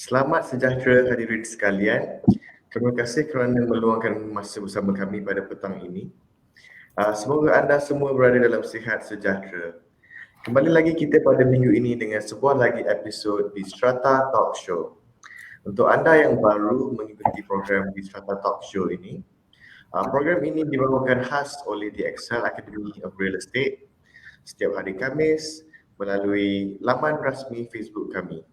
Selamat sejahtera hadirin sekalian. Terima kasih kerana meluangkan masa bersama kami pada petang ini. Semoga anda semua berada dalam sihat sejahtera. Kembali lagi kita pada minggu ini dengan sebuah lagi episod di Strata Talk Show. Untuk anda yang baru mengikuti program di Strata Talk Show ini, program ini dibawakan khas oleh The Excel Academy of Real Estate setiap hari Khamis melalui laman rasmi Facebook kami.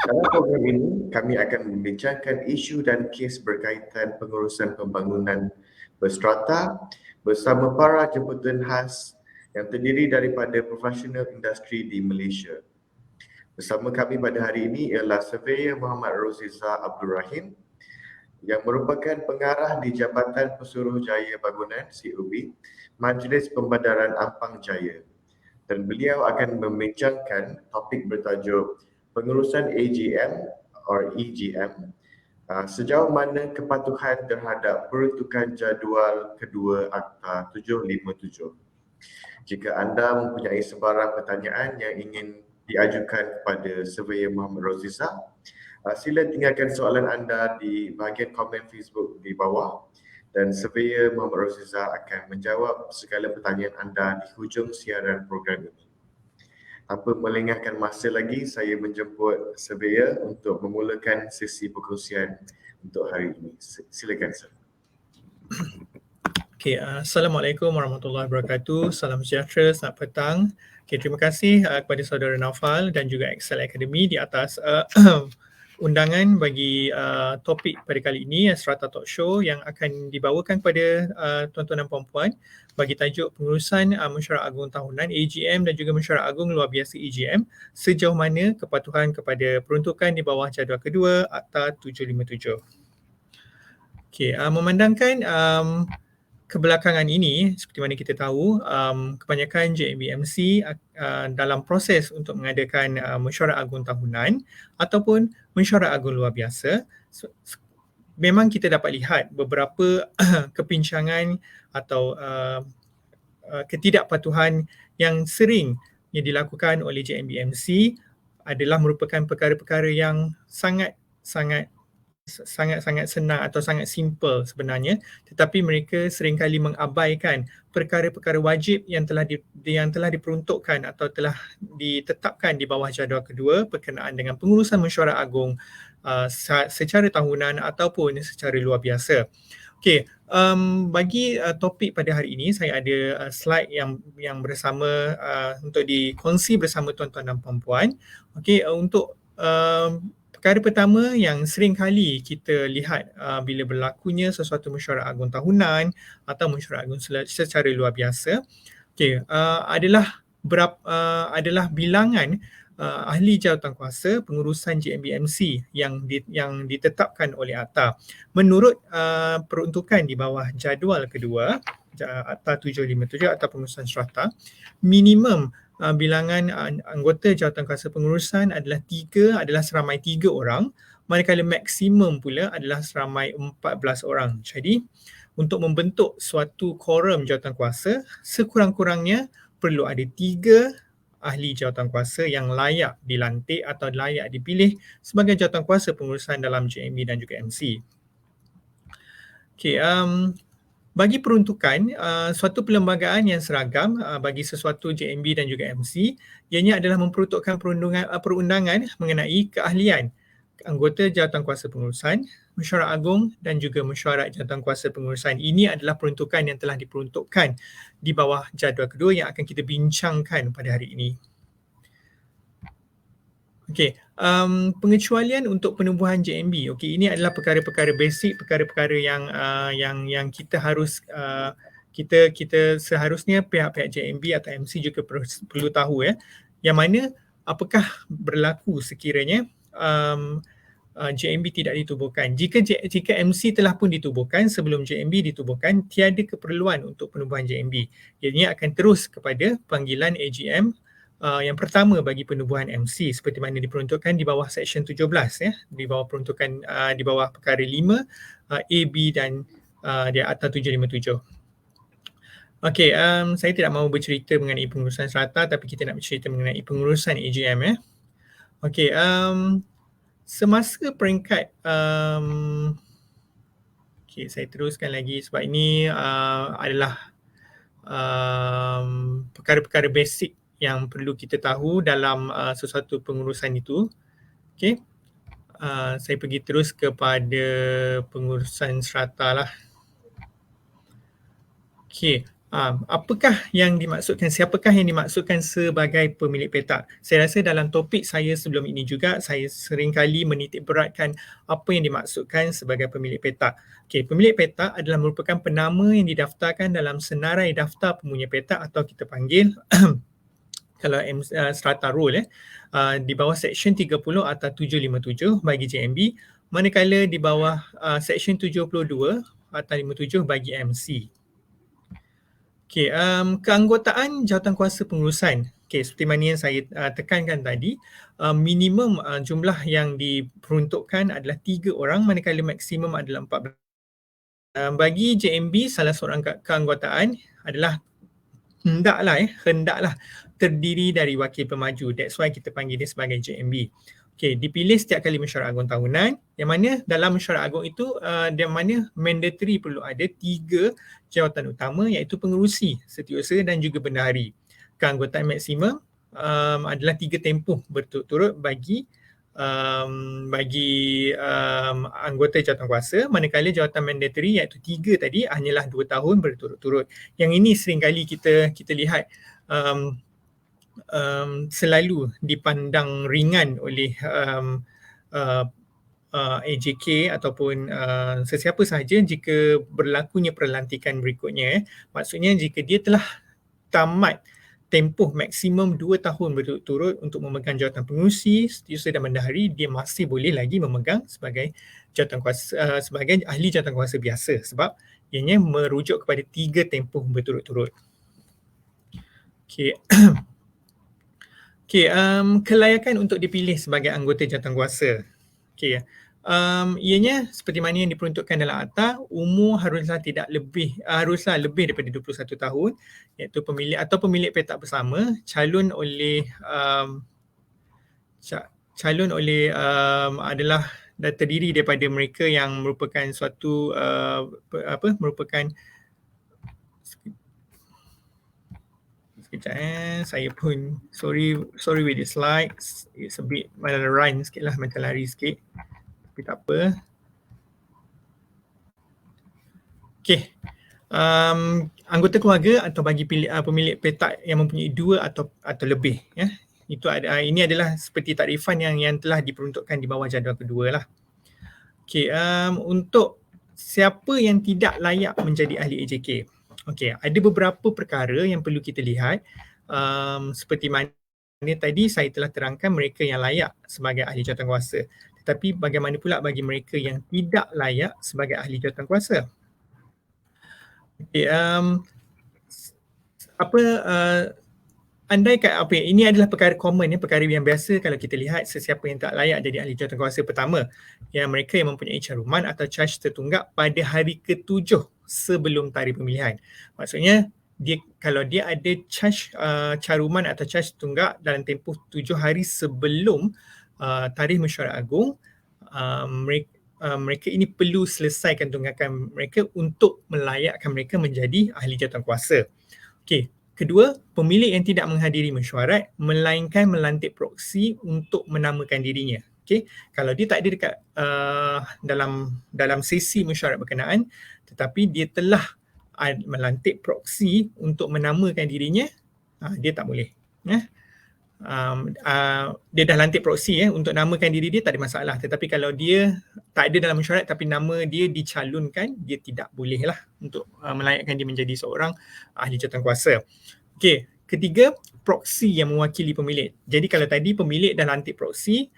Dalam program ini, kami akan membincangkan isu dan kes berkaitan pengurusan pembangunan berstrata bersama para jemputan khas yang terdiri daripada profesional industri di Malaysia. Bersama kami pada hari ini ialah Surveyor Muhammad Roziza Abdul Rahim yang merupakan pengarah di Jabatan Pesuruhjaya Bangunan COB Majlis Pembandaran Ampang Jaya, dan beliau akan membincangkan topik bertajuk pengurusan AGM or EGM, sejauh mana kepatuhan terhadap peruntukan jadual kedua Akta 757. Jika anda mempunyai sebarang pertanyaan yang ingin diajukan kepada Surveyor Muhammad Roziza, sila tinggalkan soalan anda di bahagian komen Facebook di bawah dan Surveyor Muhammad Roziza akan menjawab segala pertanyaan anda di hujung siaran program ini. Tanpa melengahkan masa lagi, saya menjemput Surveyor untuk memulakan sesi perkongsian untuk hari ini. Silakan, Sir. Assalamualaikum warahmatullahi wabarakatuh. Salam sejahtera, selamat petang. Terima kasih kepada saudara Naufal dan juga Excel Academy di atas undangan bagi topik pada kali ini, Strata Talk Show yang akan dibawakan kepada tuan-tuan dan puan-puan bagi tajuk pengurusan Mesyuarat Agung Tahunan AGM dan juga Mesyuarat Agung Luar Biasa EGM, sejauh mana kepatuhan kepada peruntukan di bawah jadual kedua Akta 757. Memandangkan kebelakangan ini, seperti mana kita tahu, kebanyakan JMBMC dalam proses untuk mengadakan Mesyuarat Agung Tahunan ataupun Mesyuarat Agung Luar Biasa, memang kita dapat lihat beberapa kepincangan atau ketidakpatuhan yang sering yang dilakukan oleh JMBMC adalah merupakan perkara-perkara yang sangat senang atau sangat simple sebenarnya, tetapi mereka seringkali mengabaikan perkara-perkara wajib yang telah diperuntukkan atau telah ditetapkan di bawah jadual kedua berkenaan dengan pengurusan mesyuarat agung secara tahunan ataupun secara luar biasa. Bagi topik pada hari ini, saya ada slide yang bersama untuk dikongsi bersama tuan-tuan dan puan-puan. Untuk perkara pertama yang sering kali kita lihat bila berlakunya sesuatu mesyuarat agung tahunan atau mesyuarat agung secara luar biasa, adalah bilangan ahli jawatankuasa pengurusan JMBMC yang ditetapkan oleh Akta. Menurut peruntukan di bawah jadual kedua Akta 757 atau pengurusan strata, minimum bilangan anggota jawatankuasa pengurusan adalah seramai 3 orang, manakala maksimum pula adalah seramai 14 orang. Jadi untuk membentuk suatu quorum jawatankuasa, sekurang-kurangnya perlu ada 3 ahli jawatankuasa yang layak dilantik atau layak dipilih sebagai jawatankuasa pengurusan dalam JMB dan juga MC. Bagi peruntukan, suatu perlembagaan yang seragam bagi sesuatu JMB dan juga MC, ianya adalah memperuntukkan perundangan mengenai keahlian anggota jawatankuasa pengurusan, mesyuarat agung dan juga mesyuarat jawatankuasa pengurusan. Ini adalah peruntukan yang telah diperuntukkan di bawah jadual kedua yang akan kita bincangkan pada hari ini. Pengecualian untuk penubuhan JMB. Ini adalah perkara-perkara basic, perkara-perkara yang kita harus kita seharusnya pihak-pihak JMB atau MC juga perlu tahu yang mana apakah berlaku sekiranya JMB tidak ditubuhkan. Jika MC telah pun ditubuhkan, sebelum JMB ditubuhkan, tiada keperluan untuk penubuhan JMB. Jadinya akan terus kepada panggilan AGM yang pertama bagi penubuhan MC seperti mana diperuntukkan di bawah Seksyen 17 di bawah peruntukan di bawah perkara 5 A, B dan di Akta 757. Saya tidak mahu bercerita mengenai pengurusan strata, tapi kita nak bercerita mengenai pengurusan AGM. semasa peringkat saya teruskan lagi sebab ini adalah perkara-perkara basic yang perlu kita tahu dalam sesuatu pengurusan itu. Okey. Saya pergi terus kepada pengurusan strata lah. Okey. Apakah yang dimaksudkan, siapakah yang dimaksudkan sebagai pemilik petak? Saya rasa dalam topik saya sebelum ini juga, saya seringkali menitik beratkan apa yang dimaksudkan sebagai pemilik petak. Okey, pemilik petak adalah merupakan penama yang didaftarkan dalam senarai daftar pemunya petak atau kita panggil kalau strata rule di bawah Seksyen 30 atau 757 bagi JMB, manakala di bawah Seksyen 72 atau 57 bagi MC. Okey, keanggotaan jawatankuasa pengurusan. Okey, seperti mana yang saya tekankan tadi, minimum jumlah yang diperuntukkan adalah 3 orang manakala maksimum adalah 14. Bagi JMB, salah seorang keanggotaan adalah hendaklah terdiri dari wakil pemaju. That's why kita panggil dia sebagai JMB. Okey, dipilih setiap kali mesyuarat agung tahunan, yang mana dalam mesyuarat agung itu yang mana mandatory perlu ada 3 jawatan utama, iaitu pengerusi, setiausaha dan juga bendahari. Keanggotaan maksimum adalah 3 tempoh berturut-turut bagi anggota jawatankuasa, manakala jawatan mandatory iaitu 3 tadi hanyalah 2 tahun berturut-turut. Yang ini seringkali kita lihat selalu dipandang ringan oleh AJK ataupun sesiapa sahaja jika berlakunya perlantikan berikutnya. Maksudnya jika dia telah tamat tempoh maksimum 2 tahun berturut-turut untuk memegang jawatan pengerusi, setiausaha dan bendahari, dia masih boleh lagi memegang sebagai jawatankuasa, sebagai ahli jawatankuasa biasa, sebab ianya merujuk kepada 3 tempoh berturut-turut. Okey. Okey, kelayakan untuk dipilih sebagai anggota jawatankuasa. Okey, ianya seperti mana yang diperuntukkan dalam akta, umur haruslah lebih daripada 21 tahun, iaitu pemilik petak bersama, calon oleh adalah terdiri daripada mereka yang merupakan suatu merupakan sekejap saya pun sorry with the slides, it's a bit run sikit lah, macam lari sikit, tapi tak apa. Okey, anggota keluarga atau bagi pemilik petak yang mempunyai 2 atau lebih, ya. Itu ini adalah seperti takrifan yang telah diperuntukkan di bawah jadual kedua lah. Okey, untuk siapa yang tidak layak menjadi ahli AJK. Okey, ada beberapa perkara yang perlu kita lihat, seperti mana tadi saya telah terangkan mereka yang layak sebagai ahli jawatankuasa. Tetapi bagaimana pula bagi mereka yang tidak layak sebagai ahli jawatankuasa? Okey, ini adalah perkara common, perkara yang biasa kalau kita lihat sesiapa yang tak layak jadi ahli jawatankuasa. Pertama, yang mereka yang mempunyai caruman atau charge tertunggak pada hari ke-7 sebelum tarikh pemilihan. Maksudnya kalau dia ada charge caruman atau charge tertunggak dalam tempoh 7 hari sebelum tarikh mesyuarat agung, mereka ini perlu selesaikan tunggakan mereka untuk melayakkan mereka menjadi ahli jawatankuasa. Okey, kedua, pemilik yang tidak menghadiri mesyuarat melainkan melantik proksi untuk menamakan dirinya. Okey, kalau dia tak ada dekat dalam sesi mesyuarat berkenaan, tetapi dia telah melantik proksi untuk menamakan dirinya, dia tak boleh. Dia dah lantik proksi untuk namakan diri dia, tak ada masalah. Tetapi kalau dia tak ada dalam mesyuarat tapi nama dia dicalonkan, dia tidak boleh lah untuk melayakkan dia menjadi seorang ahli jawatankuasa. Okey, ketiga, proksi yang mewakili pemilik. Jadi kalau tadi pemilik dah lantik proksi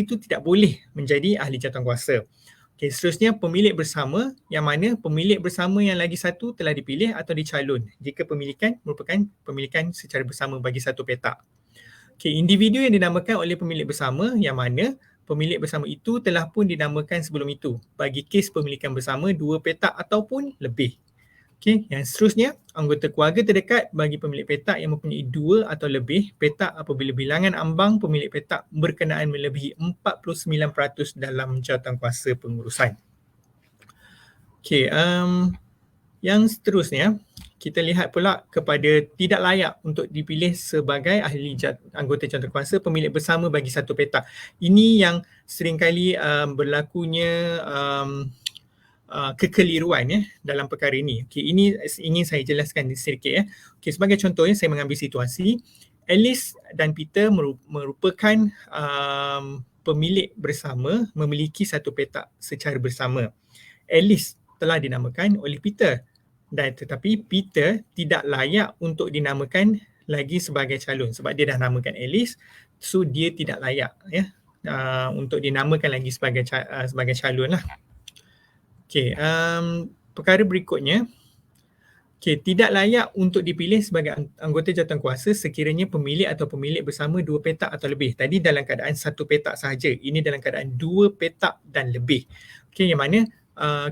itu tidak boleh menjadi ahli jawatankuasa. Okey, seterusnya pemilik bersama, yang mana pemilik bersama yang lagi satu telah dipilih atau dicalon jika pemilikan merupakan pemilikan secara bersama bagi satu petak. Okey, individu yang dinamakan oleh pemilik bersama, yang mana pemilik bersama itu telah pun dinamakan sebelum itu bagi kes pemilikan bersama 2 petak ataupun lebih. Okey, yang seterusnya, anggota keluarga terdekat bagi pemilik petak yang mempunyai 2 atau lebih petak apabila bilangan ambang pemilik petak berkenaan melebihi 49% dalam jawatankuasa pengurusan. Okey, yang seterusnya, kita lihat pula kepada tidak layak untuk dipilih sebagai ahli anggota jawatankuasa pemilik bersama bagi satu petak. Ini yang seringkali berlakunya kekeliruan dalam perkara ini. Okey, ini ingin saya jelaskan sedikit ya. Okey, sebagai contohnya saya mengambil situasi Alice dan Peter merupakan pemilik bersama memiliki satu petak secara bersama. Alice telah dinamakan oleh Peter dan tetapi Peter tidak layak untuk dinamakan lagi sebagai calon sebab dia dah namakan Alice, so dia tidak layak untuk dinamakan lagi sebagai calon lah. Okey, perkara berikutnya, tidak layak untuk dipilih sebagai anggota jawatankuasa sekiranya pemilik atau pemilik bersama 2 petak atau lebih. Tadi dalam keadaan 1 petak sahaja, ini dalam keadaan 2 petak dan lebih. Okey, yang mana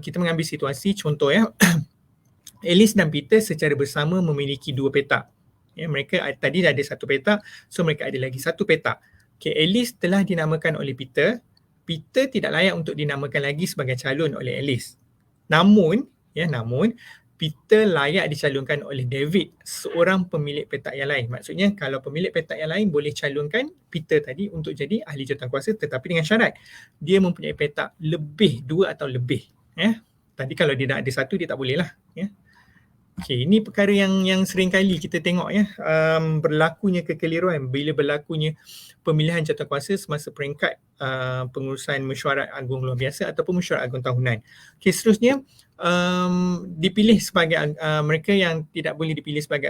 kita mengambil situasi contoh ya, Alice dan Peter secara bersama memiliki 2 petak. Ya, mereka tadi dah ada 1 petak, so mereka ada lagi 1 petak. Okey, Alice telah dinamakan oleh Peter. Peter tidak layak untuk dinamakan lagi sebagai calon oleh Alice. Namun Peter layak dicalonkan oleh David, seorang pemilik petak yang lain. Maksudnya kalau pemilik petak yang lain boleh calonkan Peter tadi untuk jadi ahli jawatankuasa tetapi dengan syarat dia mempunyai petak lebih 2 atau lebih. Tadi kalau dia dah ada 1 dia tak boleh lah. Okey, ini perkara yang sering kali kita tengok berlakunya kekeliruan bila berlakunya pemilihan jawatankuasa semasa peringkat pengurusan mesyuarat agung luar biasa ataupun mesyuarat agung tahunan. Okey, seterusnya dipilih sebagai mereka yang tidak boleh dipilih sebagai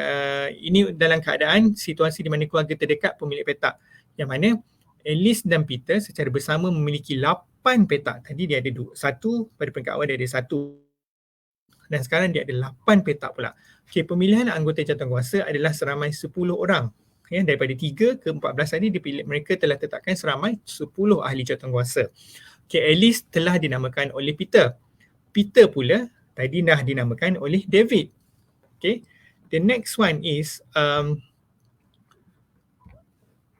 ini dalam keadaan situasi di mana keluarga terdekat pemilik petak yang mana Alice dan Peter secara bersama memiliki 8 petak. Tadi dia ada 1, pada peringkat awal dia ada 1 dan sekarang dia ada 8 petak pula. Okey, pemilihan anggota jawatankuasa adalah seramai 10 orang. Daripada 3 ke 14 tadi mereka telah tetapkan seramai 10 ahli jawatankuasa. Okey, Alice telah dinamakan oleh Peter. Peter pula tadi dah dinamakan oleh David. Okey. The next one is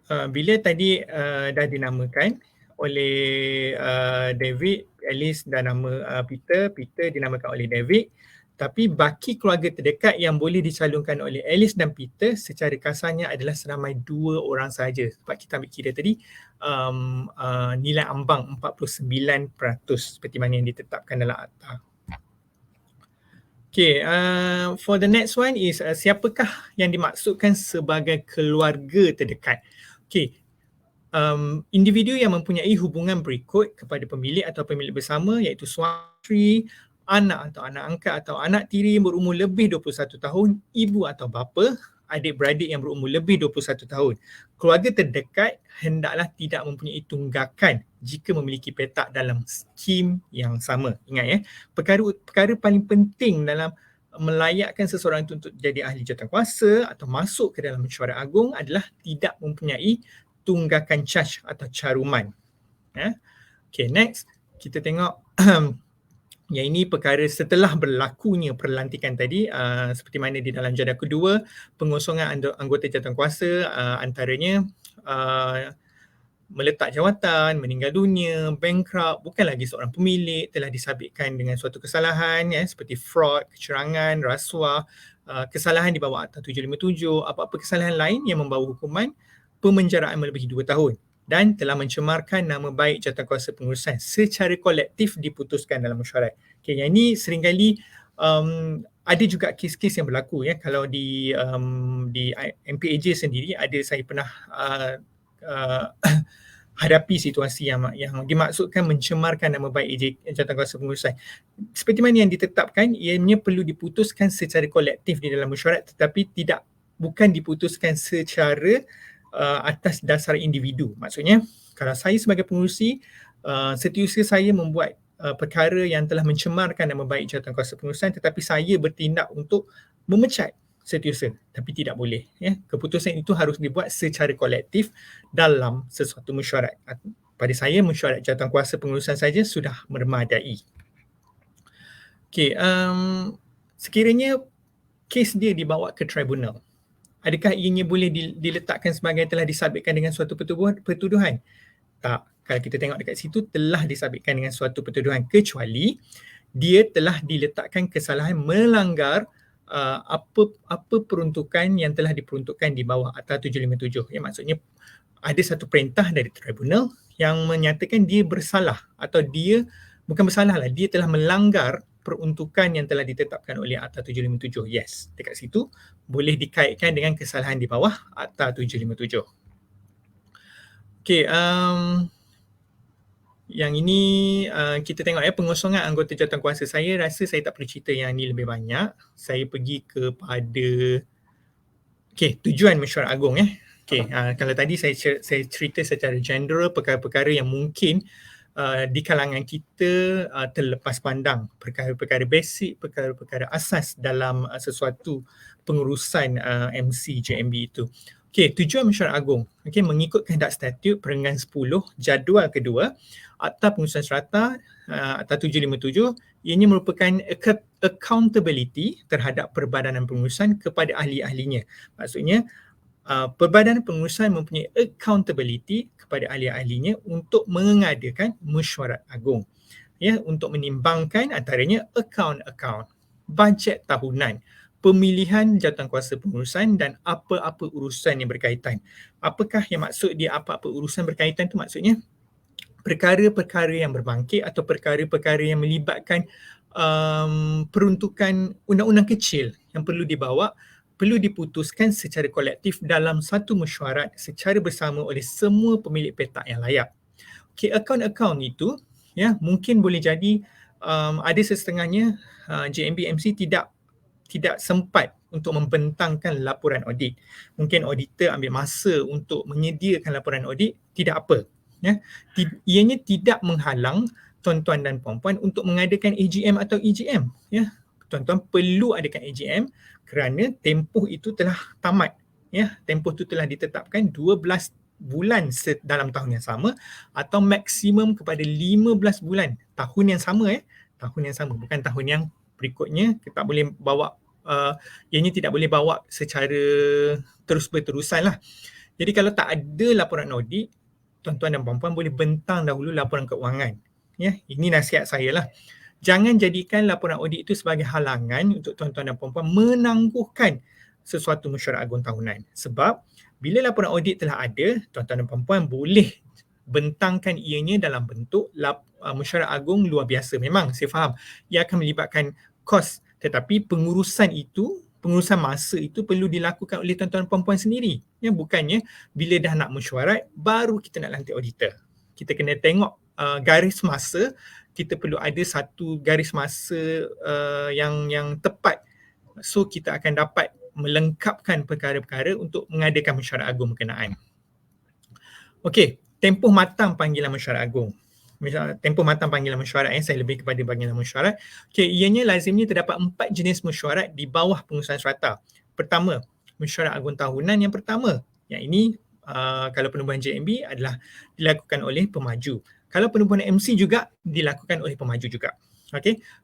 bila tadi dah dinamakan oleh David, Alice dah nama Peter dinamakan oleh David, tapi baki keluarga terdekat yang boleh dicalonkan oleh Alice dan Peter secara kasarnya adalah seramai 2 orang sahaja. Sebab kita ambil kira tadi nilai ambang 49% seperti mana yang ditetapkan dalam akta. Okay, for the next one is siapakah yang dimaksudkan sebagai keluarga terdekat? Okay, individu yang mempunyai hubungan berikut kepada pemilik atau pemilik bersama iaitu suami, anak atau anak angkat atau anak tiri yang berumur lebih 21 tahun, ibu atau bapa, adik-beradik yang berumur lebih 21 tahun. Keluarga terdekat hendaklah tidak mempunyai tunggakan jika memiliki petak dalam skim yang sama. Ingat ya, perkara paling penting dalam melayakkan seseorang itu untuk jadi ahli jawatankuasa atau masuk ke dalam mesyuarat agung adalah tidak mempunyai tunggakan charge atau caruman. Okay, next kita tengok yang ini perkara setelah berlakunya perlantikan tadi, seperti mana di dalam jadual kedua, pengosongan anggota jawatankuasa antaranya meletak jawatan, meninggal dunia, bankrupt, bukan lagi seorang pemilik, telah disabitkan dengan suatu kesalahan seperti fraud, kecurangan, rasuah, kesalahan di bawah Akta 757, apa-apa kesalahan lain yang membawa hukuman pemenjaraan melebihi 2 tahun dan telah mencemarkan nama baik jawatankuasa pengurusan secara kolektif diputuskan dalam mesyuarat. Okay, yang ini seringkali ada juga kes-kes yang berlaku kalau di MPAJ sendiri ada saya pernah hadapi situasi yang dimaksudkan mencemarkan nama baik jawatankuasa pengurusan. Seperti mana yang ditetapkan, ianya perlu diputuskan secara kolektif di dalam mesyuarat tetapi bukan diputuskan secara atas dasar individu. Maksudnya kalau saya sebagai pengurusi, setiausaha saya membuat perkara yang telah mencemarkan nama baik jawatankuasa pengurusan tetapi saya bertindak untuk memecat setiausaha, tapi tidak boleh. Keputusan itu harus dibuat secara kolektif dalam sesuatu mesyuarat. Pada saya, mesyuarat jawatankuasa pengurusan saja sudah memadai. Okay, sekiranya kes dia dibawa ke tribunal, adakah ianya boleh diletakkan sebagai telah disabitkan dengan suatu pertuduhan? Tak. Kalau kita tengok dekat situ, telah disabitkan dengan suatu pertuduhan, kecuali dia telah diletakkan kesalahan melanggar apa peruntukan yang telah diperuntukkan di bawah Akta 757. Ya, maksudnya ada satu perintah dari tribunal yang menyatakan dia bersalah, atau dia bukan bersalah lah, dia telah melanggar peruntukan yang telah ditetapkan oleh Akta 757. Yes, dekat situ boleh dikaitkan dengan kesalahan di bawah Akta 757. Okey, yang ini kita tengok pengosongan anggota jawatankuasa. Saya rasa saya tak perlu cerita yang ni lebih banyak. Saya pergi kepada tujuan mesyuarat agung. Kalau tadi saya cerita secara general perkara-perkara yang mungkin di kalangan kita terlepas pandang, perkara-perkara basic, perkara-perkara asas dalam sesuatu pengurusan MC JMB itu. Tujuan mesyuarat agung mengikut kehendak statut perenggan 10 jadual kedua Akta Pengurusan Serata Akta 757, ianya merupakan accountability terhadap perbadanan pengurusan kepada ahli-ahlinya. Maksudnya perbadanan pengurusan mempunyai accountability kepada ahli-ahlinya untuk mengadakan mesyuarat agung, untuk menimbangkan antaranya akaun-akaun, bajet tahunan, pemilihan jawatankuasa pengurusan dan apa-apa urusan yang berkaitan. Apakah yang maksud dia apa-apa urusan berkaitan tu? Maksudnya perkara-perkara yang berbangkit atau perkara-perkara yang melibatkan peruntukan undang-undang kecil yang perlu diputuskan secara kolektif dalam satu mesyuarat secara bersama oleh semua pemilik petak yang layak. Akaun-akaun itu mungkin boleh jadi ada sesetengahnya JMB MC tidak sempat untuk membentangkan laporan audit. Mungkin auditor ambil masa untuk menyediakan laporan audit, tidak apa. Ianya tidak menghalang tuan-tuan dan puan-puan untuk mengadakan AGM atau EGM. Tuan-tuan perlu adakan AGM kerana tempoh itu telah tamat. Tempoh itu telah ditetapkan 12 bulan dalam tahun yang sama, atau maksimum kepada 15 bulan tahun yang sama. Tahun yang sama, bukan tahun yang berikutnya. Kita tak boleh bawa ianya tidak boleh bawa secara terus berterusan lah. Jadi kalau tak ada laporan audit, tuan-tuan dan puan-puan boleh bentang dahulu laporan keuangan. Ini nasihat saya lah. Jangan jadikan laporan audit itu sebagai halangan untuk tuan-tuan dan puan-puan menangguhkan sesuatu mesyuarat agung tahunan. Sebab bila laporan audit telah ada, tuan-tuan dan puan-puan boleh bentangkan ianya dalam bentuk mesyuarat agung luar biasa. Memang saya faham ia akan melibatkan kos, tetapi pengurusan masa itu perlu dilakukan oleh tuan-tuan dan puan-puan sendiri. Bukannya bila dah nak mesyuarat baru kita nak lantik auditor. Kita kena tengok garis masa. Kita perlu ada satu garis masa yang tepat. So kita akan dapat melengkapkan perkara-perkara untuk mengadakan mesyuarat agung berkenaan. Tempoh matang panggilan mesyuarat agung. Tempoh matang panggilan mesyuarat, saya lebih kepada panggilan mesyuarat. Ianya lazimnya terdapat 4 jenis mesyuarat di bawah pengurusan serata. Pertama, mesyuarat agung tahunan yang pertama. Yang ini kalau penubuhan JMB adalah dilakukan oleh pemaju. Kalau penubuhan MC juga dilakukan oleh pemaju juga.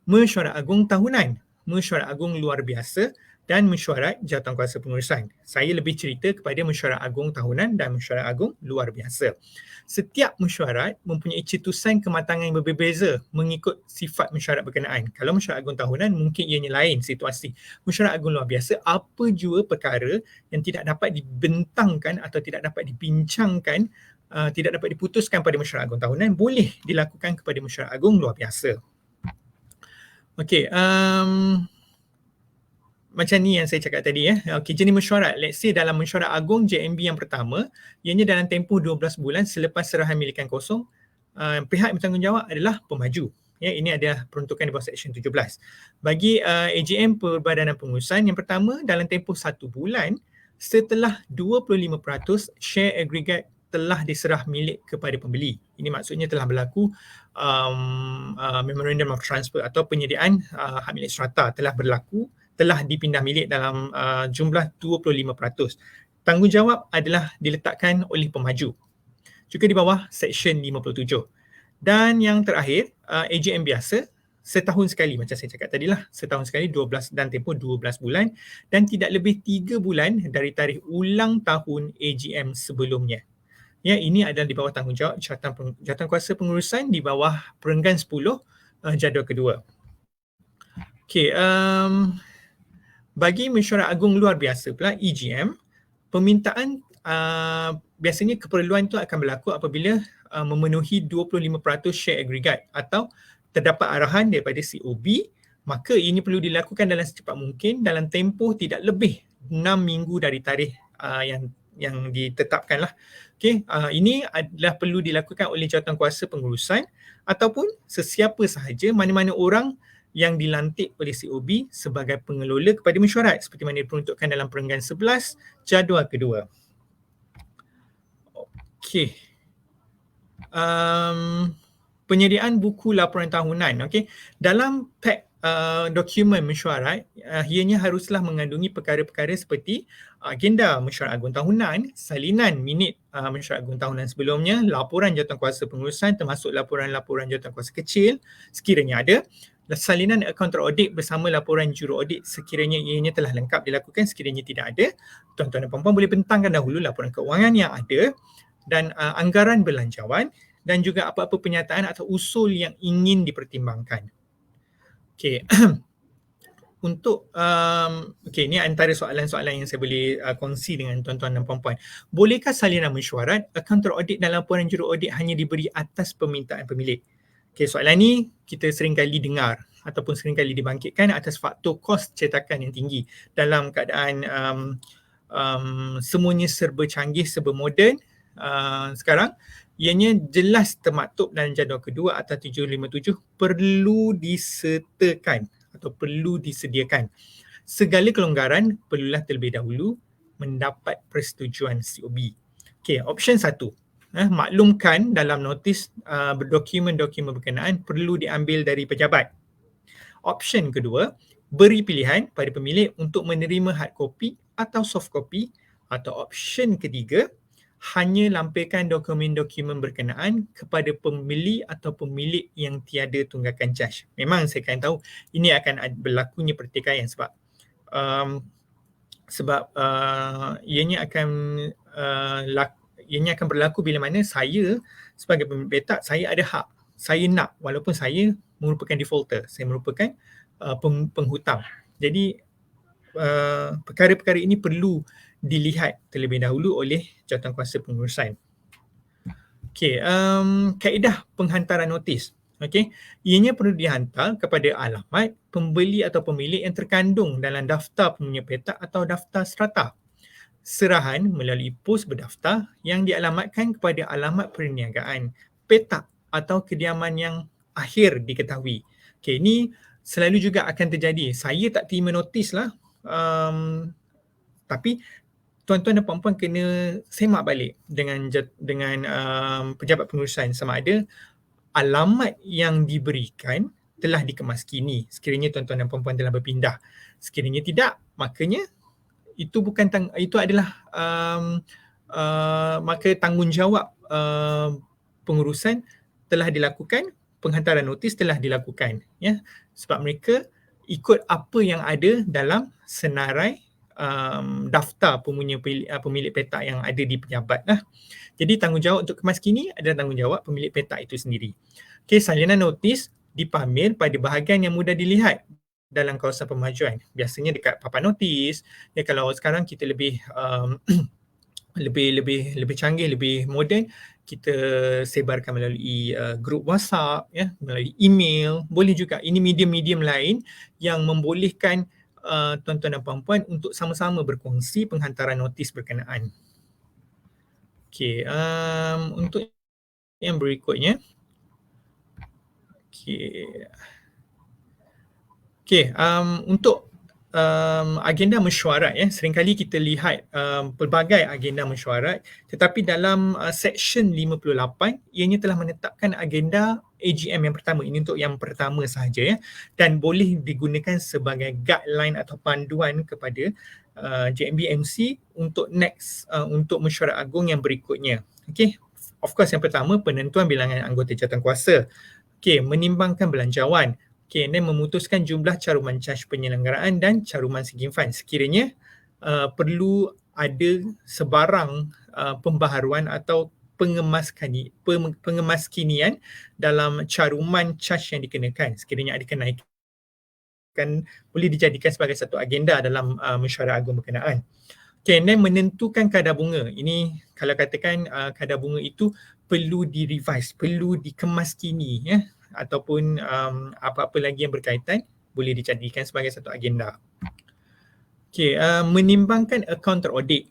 Mesyuarat agung tahunan, mesyuarat agung luar biasa dan mesyuarat jawatankuasa pengurusan. Saya lebih cerita kepada mesyuarat agung tahunan dan mesyuarat agung luar biasa. Setiap mesyuarat mempunyai cetusan kematangan yang berbeza mengikut sifat mesyuarat berkenaan. Kalau mesyuarat agung tahunan mungkin ianya lain situasi. Mesyuarat agung luar biasa, apa jua perkara yang tidak dapat dibentangkan atau tidak dapat dibincangkan, tidak dapat diputuskan pada mesyuarat agung tahunan, boleh dilakukan kepada mesyuarat agung luar biasa. Macam ni yang saya cakap tadi. Jenis mesyuarat. Let's say dalam mesyuarat agung JMB yang pertama, ianya dalam tempoh 12 bulan selepas serahan milikan kosong, pihak yang bertanggungjawab adalah pemaju. Ini adalah peruntukan di bawah Seksyen 17. Bagi AGM Perbadanan Pengurusan yang pertama, dalam tempoh 1 bulan setelah 25% share agregat telah diserah milik kepada pembeli. Ini maksudnya telah berlaku memorandum of transfer atau penyediaan hak milik serata telah dipindah milik dalam jumlah 25%. Tanggungjawab adalah diletakkan oleh pemaju. Juga di bawah Seksyen 57. Dan yang terakhir, AGM biasa setahun sekali macam saya cakap tadi lah, setahun sekali 12 dan tempoh 12 bulan dan tidak lebih 3 bulan dari tarikh ulang tahun AGM sebelumnya. Ya, ini adalah di bawah tanggungjawab jawatankuasa pengurusan di bawah perenggan 10 jadual kedua. Okey, bagi mesyuarat agung luar biasa pula EGM, permintaan biasanya keperluan itu akan berlaku apabila memenuhi 25% share agregat atau terdapat arahan daripada COB, maka ini perlu dilakukan dalam secepat mungkin dalam tempoh tidak lebih 6 minggu dari tarikh yang ditetapkan lah. Okay, ini adalah perlu dilakukan oleh jawatankuasa pengurusan ataupun sesiapa sahaja, mana-mana orang yang dilantik oleh COB sebagai pengelola kepada mesyuarat seperti mana diperuntukkan dalam perenggan 11 jadual kedua. Okey. Penyediaan buku laporan tahunan. Okey. Dalam pack dokumen mesyuarat, ianya haruslah mengandungi perkara-perkara seperti agenda mesyuarat agung tahunan, salinan minit mesyuarat agung tahunan sebelumnya, laporan jawatankuasa pengurusan termasuk laporan-laporan jawatankuasa kecil sekiranya ada, salinan akaun teraudit bersama laporan juru audit sekiranya ianya telah lengkap dilakukan. Sekiranya tidak ada, tuan-tuan dan puan-puan boleh bentangkan dahulu laporan keuangan yang ada dan anggaran belanjawan dan juga apa-apa penyataan atau usul yang ingin dipertimbangkan. Okey. Untuk ini antara soalan-soalan yang saya boleh kongsi dengan tuan-tuan dan puan-puan. Bolehkah salinan mesyuarat, akaun teraudit dan laporan juru audit hanya diberi atas permintaan pemilik? Okay, soalan ni kita seringkali dengar ataupun seringkali dibangkitkan atas faktor kos cetakan yang tinggi dalam keadaan semuanya serba canggih, serba moden sekarang. Ianya jelas termaktub dalam jadual kedua atas 757 perlu disertakan atau perlu disediakan. Segala kelonggaran perlulah terlebih dahulu mendapat persetujuan COB. Okay, option 1. Maklumkan dalam notis dokumen-dokumen berkenaan perlu diambil dari pejabat. Option kedua, beri pilihan pada pemilik untuk menerima hard copy atau soft copy, atau option ketiga, hanya lampirkan dokumen-dokumen berkenaan kepada pembeli atau pemilik yang tiada tunggakan caj. Memang saya akan tahu ini akan berlakunya pertikaian sebab ianya akan berlaku bila mana saya sebagai pemilik petak, saya ada hak. Saya nak, walaupun saya merupakan defaulter, saya merupakan penghutang. Jadi perkara-perkara ini perlu dilihat terlebih dahulu oleh jawatankuasa pengurusan. Okey, kaedah penghantaran notis. Okey, ianya perlu dihantar kepada alamat pembeli atau pemilik yang terkandung dalam daftar pemunya petak atau daftar strata. Serahan melalui pos berdaftar yang dialamatkan kepada alamat perniagaan, petak atau kediaman yang akhir diketahui. Okey, ini selalu juga akan terjadi. Saya tak terima notis lah, tapi tuan-tuan dan puan-puan kena semak balik dengan pejabat pengurusan sama ada alamat yang diberikan telah dikemaskini sekiranya tuan-tuan dan puan-puan telah berpindah. Sekiranya tidak, makanya itu adalah maka tanggungjawab pengurusan telah dilakukan, penghantaran notis telah dilakukan, ya, sebab mereka ikut apa yang ada dalam senarai daftar pemilik petak yang ada di pejabat lah. Jadi tanggungjawab untuk kemaskini adalah tanggungjawab pemilik petak itu sendiri. Okey, salinan notis dipamer pada bahagian yang mudah dilihat dalam kawasan pemajuan. Biasanya dekat papan notis. Ya, kalau sekarang kita lebih lebih canggih, lebih moden, kita sebarkan melalui grup WhatsApp, ya, melalui email. Boleh juga ini medium-medium lain yang membolehkan tuan-tuan dan puan-puan untuk sama-sama berkongsi penghantaran notis berkenaan. Okey, untuk yang berikutnya. Okey, untuk agenda mesyuarat, ya, seringkali kita lihat pelbagai agenda mesyuarat, tetapi dalam seksyen 58 ianya telah menetapkan agenda AGM yang pertama. Ini untuk yang pertama sahaja, ya, dan boleh digunakan sebagai guideline atau panduan kepada JMB-MC untuk untuk mesyuarat agung yang berikutnya. Okey, of course yang pertama penentuan bilangan anggota jawatankuasa. Okey, menimbangkan belanjawan, Okay, dan memutuskan jumlah caruman caj penyelenggaraan dan caruman sinking fund. Sekiranya perlu ada sebarang pembaharuan atau pengemaskinian dalam caruman caj yang dikenakan. Sekiranya ada kenaikan, boleh dijadikan sebagai satu agenda dalam mesyuarat agung berkenaan. Okay, dan menentukan kadar bunga. Ini kalau katakan kadar bunga itu perlu di-revise, perlu dikemaskini, ya, ataupun apa-apa lagi yang berkaitan boleh dijadikan sebagai satu agenda. Okay, menimbangkan akaun teraudit.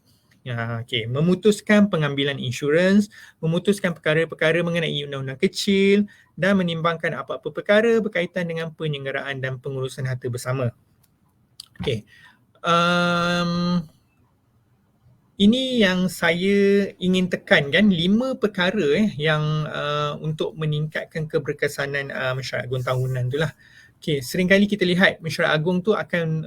Okay, memutuskan pengambilan insurans, memutuskan perkara-perkara mengenai undang-undang kecil dan menimbangkan apa-apa perkara berkaitan dengan penyelenggaraan dan pengurusan harta bersama. Okay. Ini yang saya ingin tekankan, 5 perkara yang untuk meningkatkan keberkesanan mesyuarat agung tahunan tu lah. Okay, seringkali kita lihat mesyuarat agung tu akan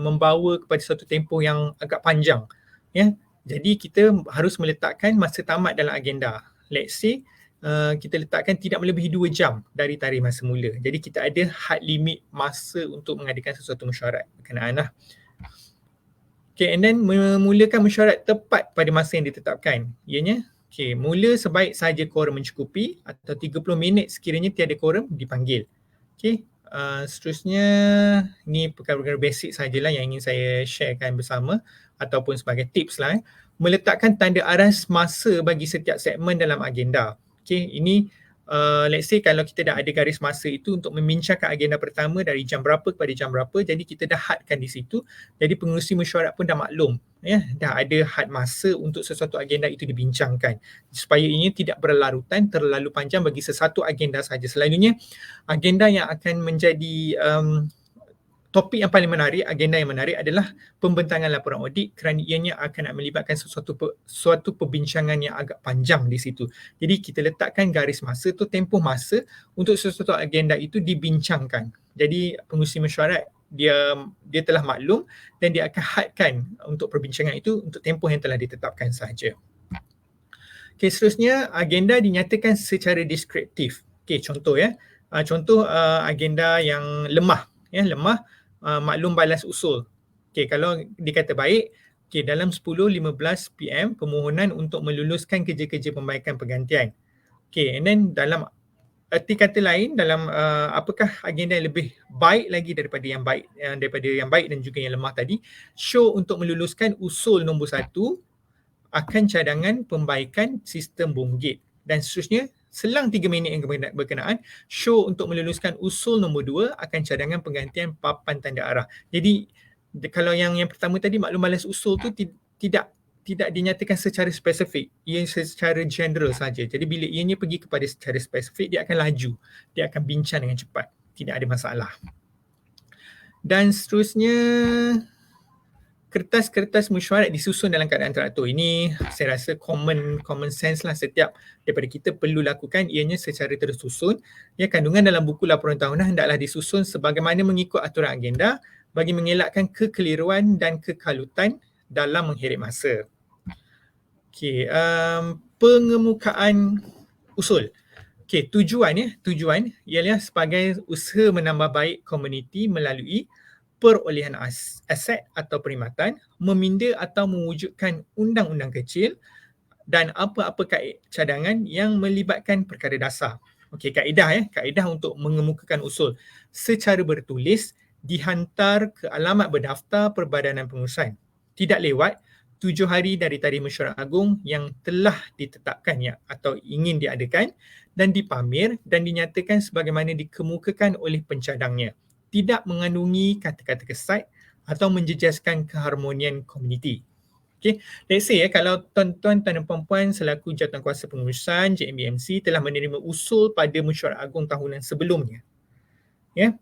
membawa kepada satu tempoh yang agak panjang. Ya, jadi kita harus meletakkan masa tamat dalam agenda. Let's say kita letakkan tidak melebihi 2 jam dari tarikh masa mula. Jadi kita ada had limit masa untuk mengadakan sesuatu mesyuarat berkenaan lah. Okay, and then memulakan mesyuarat tepat pada masa yang ditetapkan. Ianya, okay, mula sebaik sahaja quorum mencukupi atau 30 minit sekiranya tiada quorum dipanggil. Okay, seterusnya ni perkara-perkara basic sajalah yang ingin saya sharekan bersama ataupun sebagai tips lah. Meletakkan tanda aras masa bagi setiap segmen dalam agenda. Okay, ini let's say kalau kita dah ada garis masa itu untuk membincangkan agenda pertama dari jam berapa kepada jam berapa, jadi kita dah hadkan di situ. Jadi pengerusi mesyuarat pun dah maklum, ya, dah ada had masa untuk sesuatu agenda itu dibincangkan supaya ini tidak berlarutan terlalu panjang bagi sesuatu agenda saja. Selalunya agenda yang akan menjadi topik yang paling menarik, agenda yang menarik adalah pembentangan laporan audit kerana ianya akan melibatkan suatu perbincangan yang agak panjang di situ. Jadi kita letakkan garis masa tu, tempoh masa untuk sesuatu agenda itu dibincangkan. Jadi pengurusi mesyuarat dia telah maklum dan dia akan hadkan untuk perbincangan itu untuk tempoh yang telah ditetapkan sahaja. Okay, seterusnya agenda dinyatakan secara deskriptif. Okay, contoh ya. Contoh agenda yang lemah. Ya, lemah. Maklum balas usul. Okay, kalau dikata baik, okay, dalam 10.15 PM permohonan untuk meluluskan kerja-kerja pembaikan pergantian. Okay, and then dalam erti kata lain, dalam apakah agenda yang lebih baik lagi daripada yang baik dan juga yang lemah tadi, show untuk meluluskan usul nombor 1 akan cadangan pembaikan sistem bonggit, dan seterusnya selang 3 minit yang berkenaan, show untuk meluluskan usul nombor 2 akan cadangan penggantian papan tanda arah. Jadi kalau yang pertama tadi maklum balas usul tu tidak dinyatakan secara spesifik, ia secara general saja. Jadi bila ianya pergi kepada secara spesifik, dia akan laju, dia akan bincang dengan cepat, tidak ada masalah. Dan seterusnya, kertas-kertas mesyuarat disusun dalam keadaan teratur. Ini saya rasa common sense lah, setiap daripada kita perlu lakukan ianya secara tersusun. Ya, kandungan dalam buku laporan tahunan hendaklah disusun sebagaimana mengikut aturan agenda bagi mengelakkan kekeliruan dan kekalutan dalam mengheret masa. Okey, pengemukaan usul. Okey, tujuan ialah sebagai usaha menambah baik komuniti melalui perolehan aset atau perkhidmatan, meminda atau mewujudkan undang-undang kecil dan apa-apa cadangan yang melibatkan perkara dasar. Okey, kaedah untuk mengemukakan usul secara bertulis dihantar ke alamat berdaftar Perbadanan Pengurusan. Tidak lewat 7 hari dari tarikh mesyuarat agung yang telah ditetapkannya atau ingin diadakan dan dipamer dan dinyatakan sebagaimana dikemukakan oleh pencadangnya. Tidak mengandungi kata-kata kesat atau menjejaskan keharmonian komuniti. Okay. Let's say kalau tuan-tuan dan puan-puan selaku jawatankuasa pengurusan JMBMC telah menerima usul pada mesyuarat agung tahunan sebelumnya. Ya.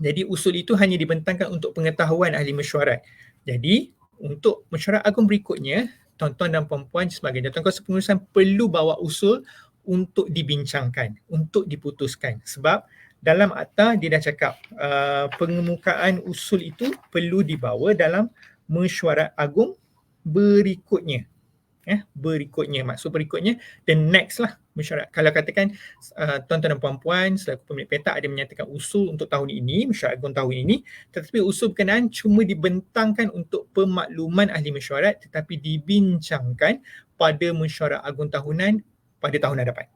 Jadi usul itu hanya dibentangkan untuk pengetahuan ahli mesyuarat. Jadi untuk mesyuarat agung berikutnya, tuan-tuan dan puan-puan sebagai jawatankuasa pengurusan perlu bawa usul untuk dibincangkan, untuk diputuskan. Sebab dalam akta dia dah cakap pengemukaan usul itu perlu dibawa dalam mesyuarat agung berikutnya. Berikutnya, maksud berikutnya the next lah mesyuarat. Kalau katakan tuan-tuan dan puan-puan selaku pemilik petak ada menyatakan usul untuk tahun ini, mesyuarat agung tahun ini, tetapi usul berkenaan cuma dibentangkan untuk pemakluman ahli mesyuarat tetapi dibincangkan pada mesyuarat agung tahunan pada tahun hadapan.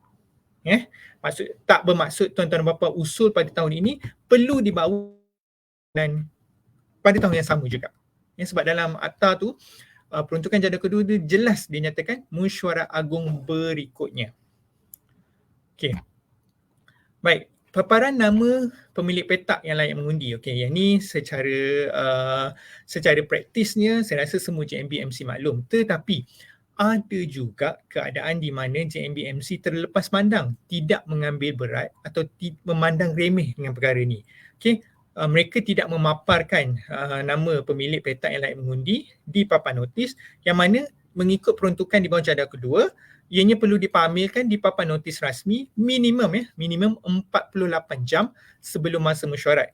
Maksud tak bermaksud tuan-tuan dan puan-puan usul pada tahun ini perlu dibawa dan pada tahun yang sama juga. Sebab dalam akta tu peruntukan jadual kedua tu jelas dinyatakan mesyuarat agung berikutnya. Okey. Baik, paparan nama pemilik petak yang layak mengundi. Okey, yang ni secara praktisnya saya rasa semua JMBMC maklum. Tetapi ada juga keadaan di mana JMBMC terlepas pandang, tidak mengambil berat atau memandang remeh dengan perkara ni. Okey, mereka tidak memaparkan nama pemilik petak yang layak mengundi di papan notis yang mana mengikut peruntukan di bawah jadual kedua, ianya perlu dipamerkan di papan notis rasmi minimum 48 jam sebelum masa mesyuarat.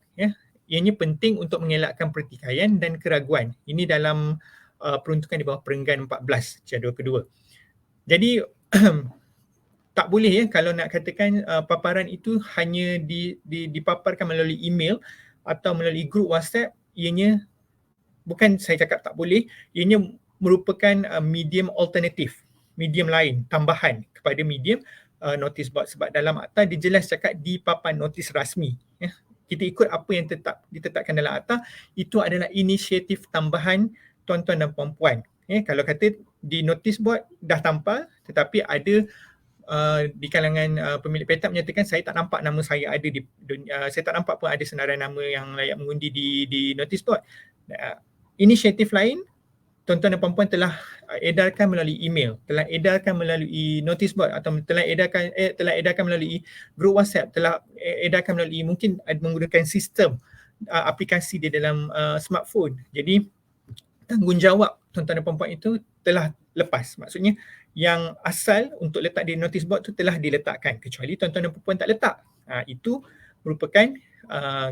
Ianya penting untuk mengelakkan pertikaian dan keraguan. Ini dalam peruntukan di bawah perenggan 14 jadual kedua. Jadi tak boleh kalau nak katakan paparan itu hanya dipaparkan melalui email atau melalui grup WhatsApp, ianya bukan saya cakap tak boleh, ianya merupakan medium alternatif, medium lain, tambahan kepada medium notice board. Sebab dalam akta dia jelas cakap di papan notis rasmi. Kita ikut apa yang ditetapkan dalam akta, itu adalah inisiatif tambahan tuan-tuan dan puan-puan. Kalau kata di notice board dah tampal tetapi ada di kalangan pemilik petak menyatakan saya tak nampak nama saya ada saya tak nampak pun ada senarai nama yang layak mengundi di notice board. Inisiatif lain tuan-tuan dan puan-puan telah edarkan melalui email, telah edarkan melalui notice board atau telah edarkan melalui grup WhatsApp, telah edarkan melalui mungkin menggunakan sistem aplikasi di dalam smartphone. Jadi tanggungjawab tuan-tuan dan puan-puan itu telah lepas. Maksudnya yang asal untuk letak di notice board tu telah diletakkan, kecuali tuan-tuan dan puan-puan tak letak. Itu merupakan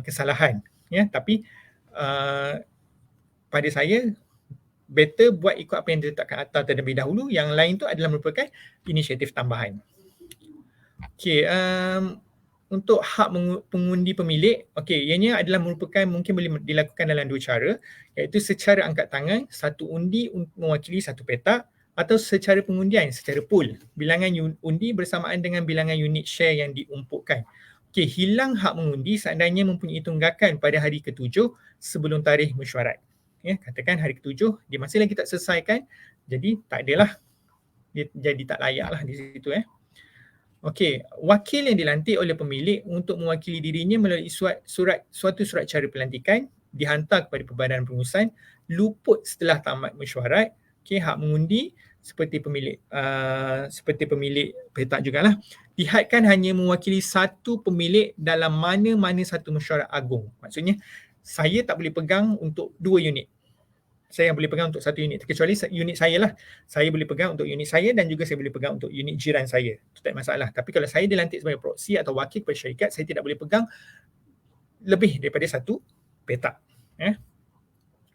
kesalahan. Tapi pada saya better buat ikut apa yang diletakkan akta terlebih dahulu. Yang lain tu adalah merupakan inisiatif tambahan. Okey, untuk hak pengundi pemilik, ianya adalah merupakan mungkin boleh dilakukan dalam dua cara, iaitu secara angkat tangan, satu undi mewakili satu petak, atau secara pengundian, secara pool, bilangan undi bersamaan dengan bilangan unit share yang diumpukkan. Hilang hak mengundi seandainya mempunyai tunggakan pada hari ke-7 sebelum tarikh mesyuarat. Katakan hari ke-7 dia masih lagi tak selesaikan, jadi tak adalah, dia jadi tak layak lah di situ. Wakil yang dilantik oleh pemilik untuk mewakili dirinya melalui suatu surat cara pelantikan dihantar kepada Perbadan Pengurusan luput setelah tamat mesyuarat. Hak mengundi seperti pemilik petak jugalah, dihadkan hanya mewakili satu pemilik dalam mana-mana satu mesyuarat agung. Maksudnya saya tak boleh pegang untuk 2 unit. Saya yang boleh pegang untuk 1 unit, kecuali unit saya lah. Saya boleh pegang untuk unit saya dan juga saya boleh pegang untuk unit jiran saya. Itu tak masalah. Tapi kalau saya dilantik sebagai proksi atau wakil kepada syarikat, saya tidak boleh pegang lebih daripada satu petak.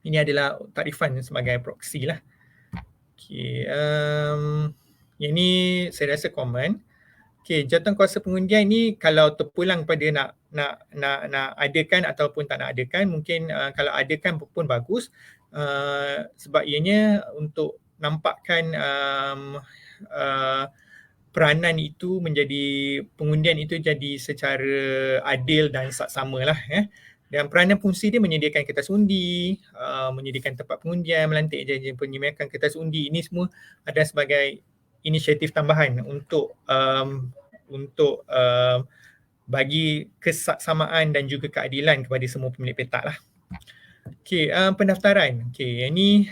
Ini adalah takrifan sebagai proksi lah. Yang ni saya rasa common. Jawatan kuasa pengundian ni kalau terpulang pada nak adakan ataupun tak nak adakan, mungkin kalau adakan pun bagus, sebab ianya untuk nampakkan peranan itu menjadi, pengundian itu jadi secara adil dan saksama lah. Dan peranan fungsi dia menyediakan kertas undi, menyediakan tempat pengundian, melantik jajah penyemiakan kertas undi. Ini semua ada sebagai inisiatif tambahan untuk bagi kesaksamaan dan juga keadilan kepada semua pemilik petak lah. Pendaftaran. Yang ni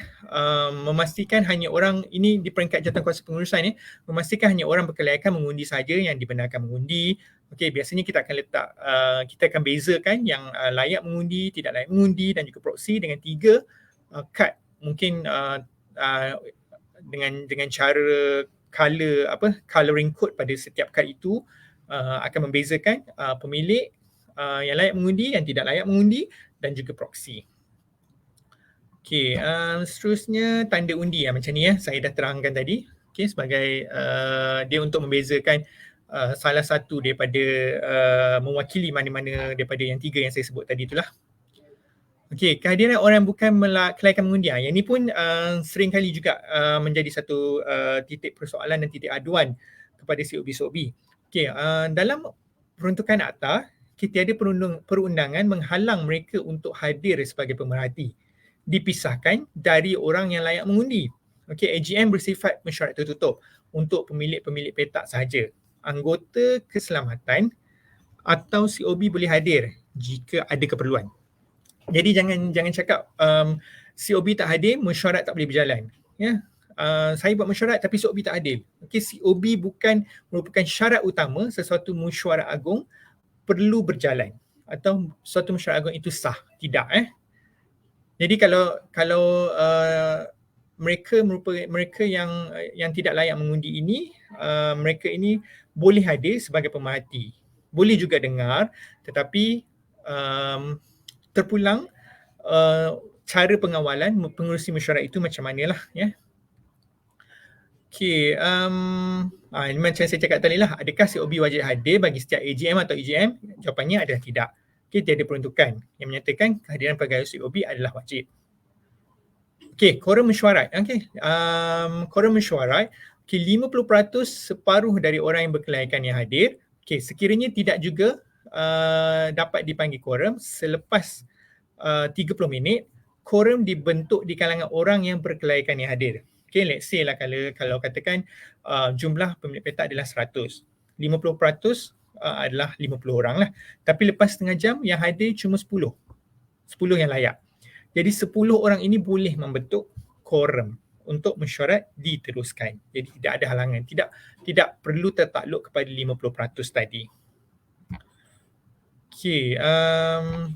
memastikan hanya orang, ini di peringkat jawatan kuasa pengurusan, memastikan hanya orang berkelayakan mengundi saja yang dibenarkan mengundi. Biasanya kita akan letak, kita akan bezakan yang layak mengundi, tidak layak mengundi dan juga proksi dengan 3 kad. Mungkin dengan cara coloring code pada setiap kad itu akan membezakan pemilik yang layak mengundi, yang tidak layak mengundi dan juga proksi. Okey, seterusnya tanda undi macam ni saya dah terangkan tadi. Okey, sebagai dia untuk membezakan salah satu daripada mewakili mana-mana daripada yang 3 yang saya sebut tadi itulah. Okey, kehadiran orang bukan kelaikan mengundi. Yang ni pun sering kali juga menjadi satu titik persoalan dan titik aduan kepada COB. Okey, dalam peruntukan akta, tiada perundangan menghalang mereka untuk hadir sebagai pemerhati. Dipisahkan dari orang yang layak mengundi. Okey, AGM bersifat mesyuarat tertutup untuk pemilik-pemilik petak sahaja. Anggota keselamatan atau COB boleh hadir jika ada keperluan. Jadi jangan cakap COB tak hadir, mesyuarat tak boleh berjalan. Ya. Saya buat mesyuarat tapi COB tak hadir. Okey, COB bukan merupakan syarat utama sesuatu mesyuarat agung perlu berjalan atau suatu mesyuarat agung itu sah. Tidak. Jadi kalau mereka yang tidak layak mengundi ini, mereka ini boleh hadir sebagai pemerhati. Boleh juga dengar, tetapi terpulang cara pengawalan pengerusi mesyuarat itu macam manalah ya. Okey, ini macam saya cakap tadi lah, adakah COB wajib hadir bagi setiap AGM atau EGM? Jawapannya adalah tidak. Okey, tiada peruntukan yang menyatakan kehadiran pegawai COB adalah wajib. Okey, quorum mesyuarat. Okey, quorum mesyuarat, okey, 50% separuh dari orang yang berkelaikan yang hadir. Okey, sekiranya tidak juga dapat dipanggil quorum selepas 30 minit, quorum dibentuk di kalangan orang yang berkelaikan yang hadir. Okay, let's say lah kalau katakan jumlah pemilik petak adalah 100. 50% adalah 50 orang lah. Tapi lepas setengah jam yang hadir cuma 10. 10 yang layak. Jadi 10 orang ini boleh membentuk quorum untuk mesyuarat diteruskan. Jadi tidak ada halangan. Tidak perlu tertakluk kepada 50% tadi. Okay,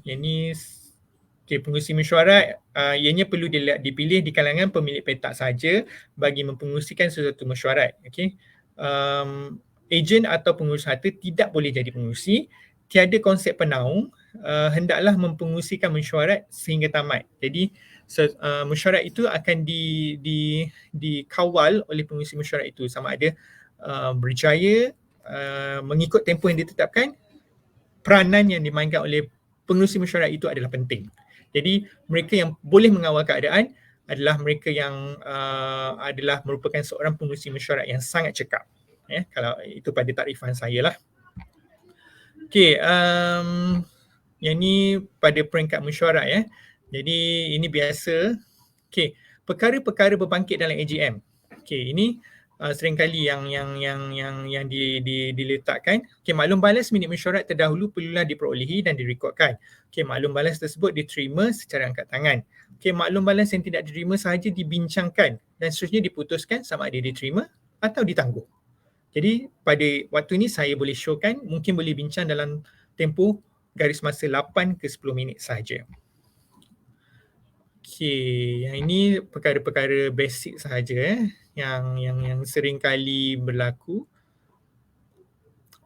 yang ni pengerusi mesyuarat ianya perlu dipilih di kalangan pemilik petak saja bagi mempengerusikan sesuatu mesyuarat. Okay. Ejen atau pengurus harta tidak boleh jadi pengerusi. Tiada konsep penaung, hendaklah mempengerusikan mesyuarat sehingga tamat. Jadi mesyuarat itu akan dikawal oleh pengerusi mesyuarat itu sama ada berjaya mengikut tempoh yang ditetapkan. Peranan yang dimainkan oleh pengerusi mesyuarat itu adalah penting. Jadi mereka yang boleh mengawal keadaan adalah mereka yang adalah merupakan seorang pengerusi mesyuarat yang sangat cekap. Kalau itu pada takrifan saya lah. Okey, yang ni pada peringkat mesyuarat Jadi ini biasa. Okey, perkara-perkara berbangkit dalam AGM. Okey, ini seringkali yang diletakkan. Okey, maklum balas minit mesyuarat terdahulu perlulah diperolehi dan direkodkan. Okey, maklum balas tersebut diterima secara angkat tangan. Okey, maklum balas yang tidak diterima sahaja dibincangkan dan seterusnya diputuskan sama ada diterima atau ditangguh. Jadi pada waktu ini saya boleh showkan, mungkin boleh bincang dalam tempoh garis masa 8 ke 10 minit sahaja. Okey, yang ini perkara-perkara basic sahaja yang sering kali berlaku.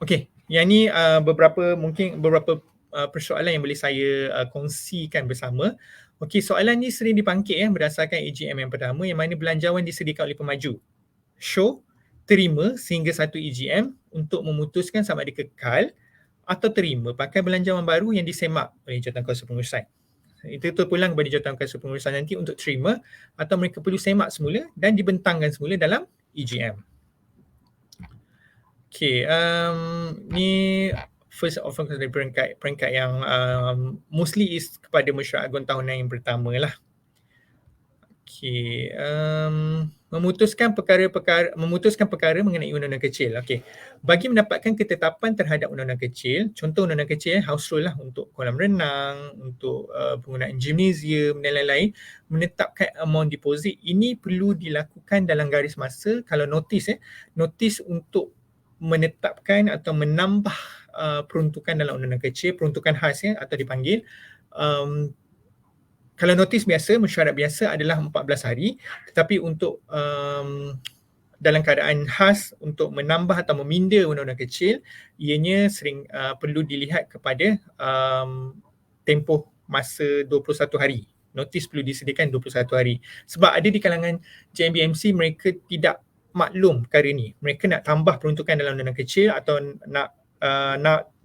Okey, yang ni beberapa persoalan yang boleh saya kongsikan bersama. Okey, soalan ni sering dibangkit berdasarkan AGM yang pertama yang mana belanjawan disediakan oleh pemaju. Show terima sehingga satu EGM untuk memutuskan sama ada kekal atau terima pakai belanjawan baru yang disemak oleh Jawatankuasa Pengurusan. Itu terpulang kepada Jawatankuasa Pengurusan nanti untuk terima atau mereka perlu semak semula dan dibentangkan semula dalam EGM. Okay, ni first offer dari peringkat yang mostly is kepada mesyuarat agung tahunan yang pertama lah. Okay, memutuskan perkara mengenai undang-undang kecil. Okey. Bagi mendapatkan ketetapan terhadap undang-undang kecil, contoh undang-undang kecil house rule lah untuk kolam renang, untuk penggunaan gymnasium dan lain-lain, menetapkan amount deposit ini perlu dilakukan dalam garis masa kalau notis untuk menetapkan atau menambah peruntukan dalam undang-undang kecil, peruntukan khas atau dipanggil kalau notis biasa, mesyuarat biasa adalah 14 hari, tetapi untuk dalam keadaan khas untuk menambah atau meminda undang-undang kecil, ianya sering perlu dilihat kepada tempoh masa 21 hari. Notis perlu disediakan 21 hari. Sebab ada di kalangan JMBMC mereka tidak maklum perkara ni. Mereka nak tambah peruntukan dalam dana kecil atau nak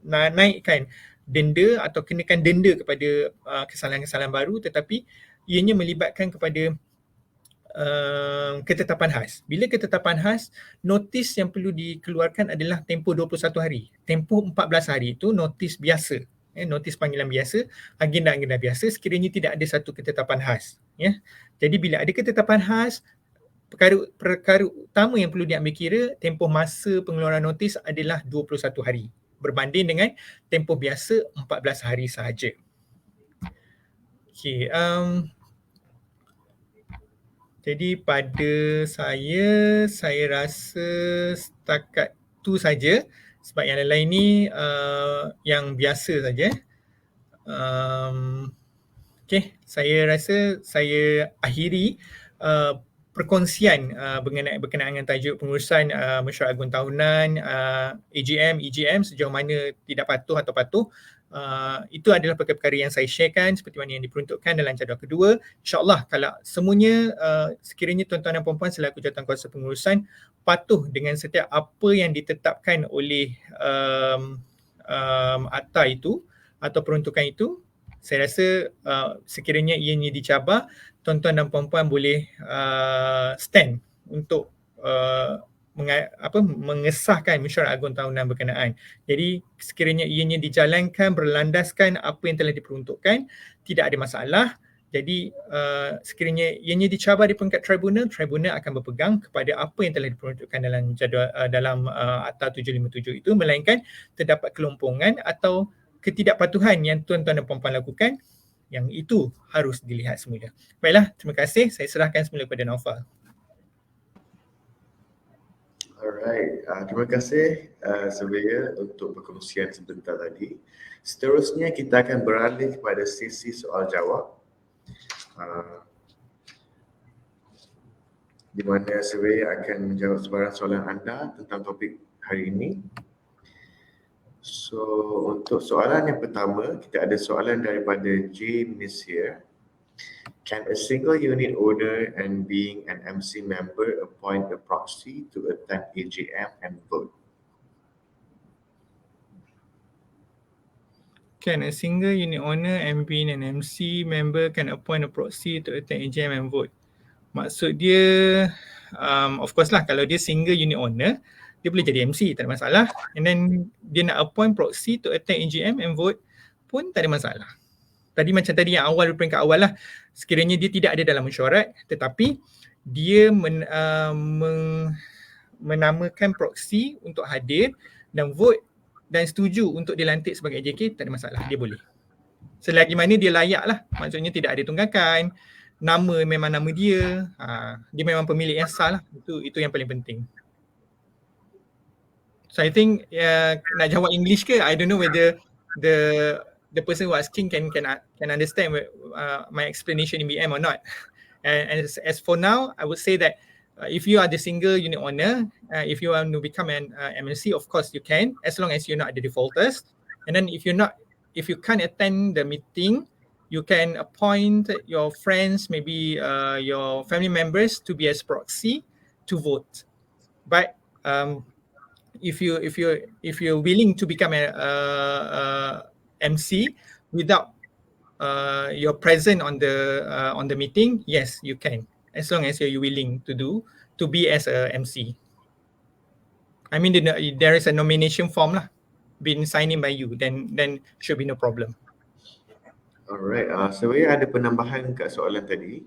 naikkan denda atau kenakan denda kepada kesalahan-kesalahan baru, tetapi ianya melibatkan kepada ketetapan khas. Bila ketetapan khas, notis yang perlu dikeluarkan adalah tempoh 21 hari. Tempoh 14 hari itu notis biasa. Notis panggilan biasa, agenda-agenda biasa sekiranya tidak ada satu ketetapan khas. Jadi bila ada ketetapan khas, perkara utama yang perlu diambil kira, tempoh masa pengeluaran notis adalah 21 hari berbanding dengan tempoh biasa 14 hari sahaja. Okay, jadi pada saya rasa setakat tu saja, sebab yang lain-lain ni yang biasa saja. Okay, saya rasa saya akhiri perkongsian berkenaan dengan tajuk pengurusan mesyuarat agung tahunan AGM, EGM sejauh mana tidak patuh atau patuh. Itu adalah perkara-perkara yang saya sharekan seperti mana yang diperuntukkan dalam jadual kedua. InsyaAllah kalau semuanya sekiranya tuan-tuan dan puan-puan selaku jawatankuasa pengurusan patuh dengan setiap apa yang ditetapkan oleh akta itu atau peruntukan itu, saya rasa sekiranya ianya dicabar, tuan-tuan dan puan-puan boleh stand untuk mengesahkan mesyuarat agung tahunan berkenaan. Jadi sekiranya ianya dijalankan berlandaskan apa yang telah diperuntukkan, tidak ada masalah. Jadi sekiranya ianya dicabar di peringkat tribunal, tribunal akan berpegang kepada apa yang telah diperuntukkan dalam jadual dalam Akta 757 itu, melainkan terdapat kelompongan atau ketidakpatuhan yang tuan-tuan dan puan-puan lakukan, yang itu harus dilihat semula. Baiklah, terima kasih. Saya serahkan semula kepada Naufal. Alright, terima kasih Surveyor untuk perkongsian sebentar tadi. Seterusnya kita akan beralih kepada sesi soal jawab. Di mana Surveyor akan menjawab sebarang soalan anda tentang topik hari ini. So, untuk soalan yang pertama, kita ada soalan daripada J. Misir. Can a single unit owner and being an MC member appoint a proxy to attend AGM and vote? Can a single unit owner and being an MC member can appoint a proxy to attend AGM and vote? Maksud dia, of course lah, kalau dia single unit owner, dia boleh jadi MC, tak ada masalah. And then dia nak appoint proxy to attend AGM and vote pun tak ada masalah. Tadi macam tadi yang awal, peringkat awal lah, sekiranya dia tidak ada dalam mesyuarat tetapi dia menamakan proxy untuk hadir dan vote dan setuju untuk dilantik sebagai AJK, tak ada masalah, dia boleh. Selagi mana dia layak lah, maksudnya tidak ada tunggakan, nama memang nama dia, dia memang pemilik yang sah lah, itu yang paling penting. So I think nak jawab English ke, I don't know whether the person who asking can understand my explanation in BM or not. And as for now, I would say that if you are the single unit owner, if you want to become an MNC, of course you can, as long as you're not the defaulters. And then if you can't attend the meeting, you can appoint your friends, maybe your family members to be as proxy to vote. But if you're willing to become a MC without you're present on the meeting, yes, you can, as long as you're willing to be as a MC. I mean, there is a nomination form lah, been signed in by you, then should be no problem. Alright, saya ada penambahan kat soalan tadi